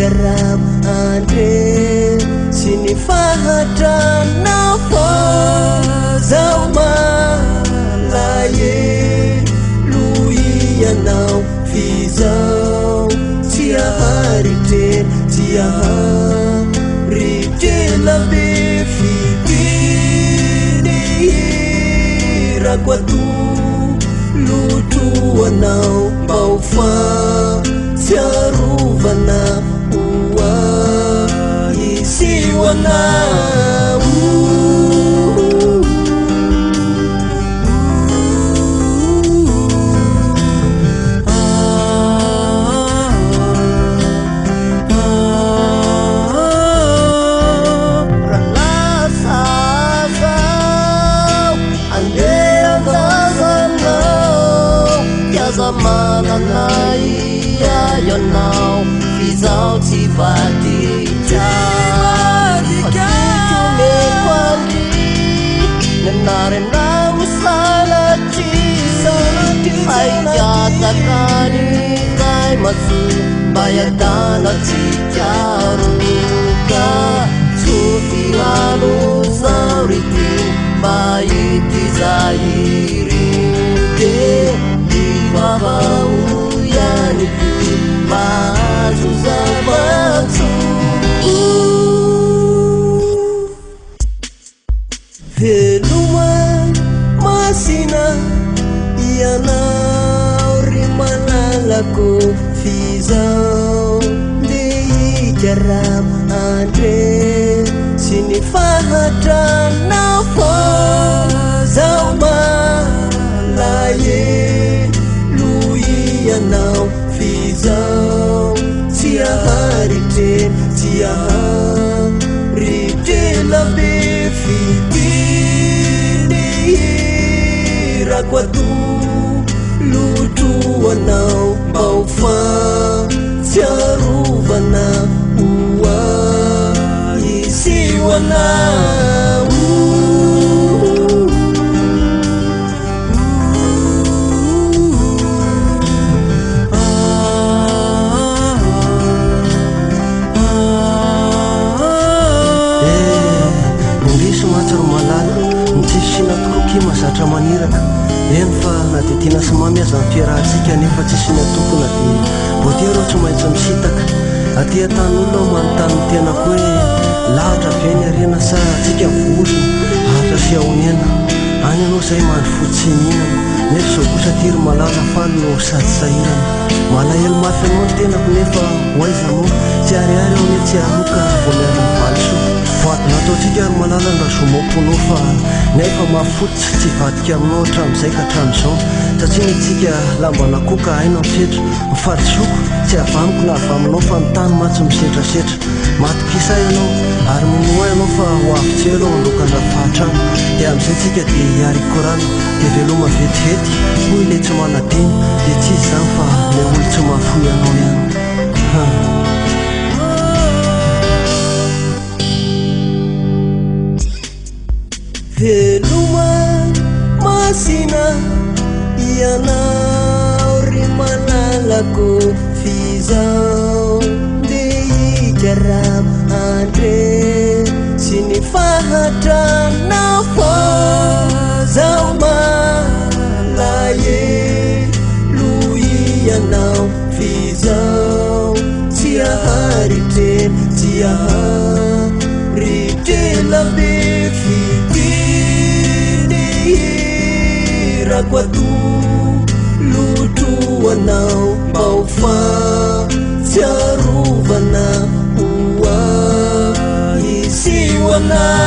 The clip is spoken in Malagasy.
garam andre sini fahadran nafa zauma laye luiyanao fizao tia harite tia harite labe fitini rakwatu lutuanao baufa jaruvana uwa isiwana Now, he's out to body job. To make one day, not in now, salati. I got the gunny, I must buy a dana chicharuka. To feel all sorry, by it is a hearing. Baba, veluma masina iana rimanalako fizao dei garam andre sini fahadran nafa zauma laye luiyanao fizao tia harite tia harite labe fitini rakwatu lutuanao baufa jaruvana uwa isiwana masatra maniraka eny fa na dia tiana sy mamiaza ny fiarahantsika nefa tsisina tokona dia voatery ohatry maintsy misitaka aty an-tan'olona ao manontany ny tenako hoe lahatra veny arena sa atsika vohozona ahatra fiahoniana any ianao izay mandry fotsy mihinana nefa izao kosa tiry malala fany no sady sahirana malahelo mafy anao ny tenako nefa hoaiza moa tsy ariary ao ne tsy aroka voamiariny valisoa nataontsika ary malala ny rasomaomponao fa nefa mafototsy tsy vadika aminao hatramin'izay ka hatramin'izao satria nitsika lambana koka haina mifetra mifadisoko tsy avamiko na avaminao fa ny tany matsy misetrasetra matokisa ianao ary minoa ianao fa ho avitselo andokandra fahatrano dia amin'izay tsika dia hiariko rano dia veloma vetivety hoy ilay tsy manadiny dia tsy izy zany fa le olo tsy mahafoy ianao ihany veluma masina ianao rimanalako fizao dei garam andre sini fahadran nafa zauma laye luiyanao fizao tia harite tia harite labe rakwatu lutuanao baufa jaruvana uwa isiwana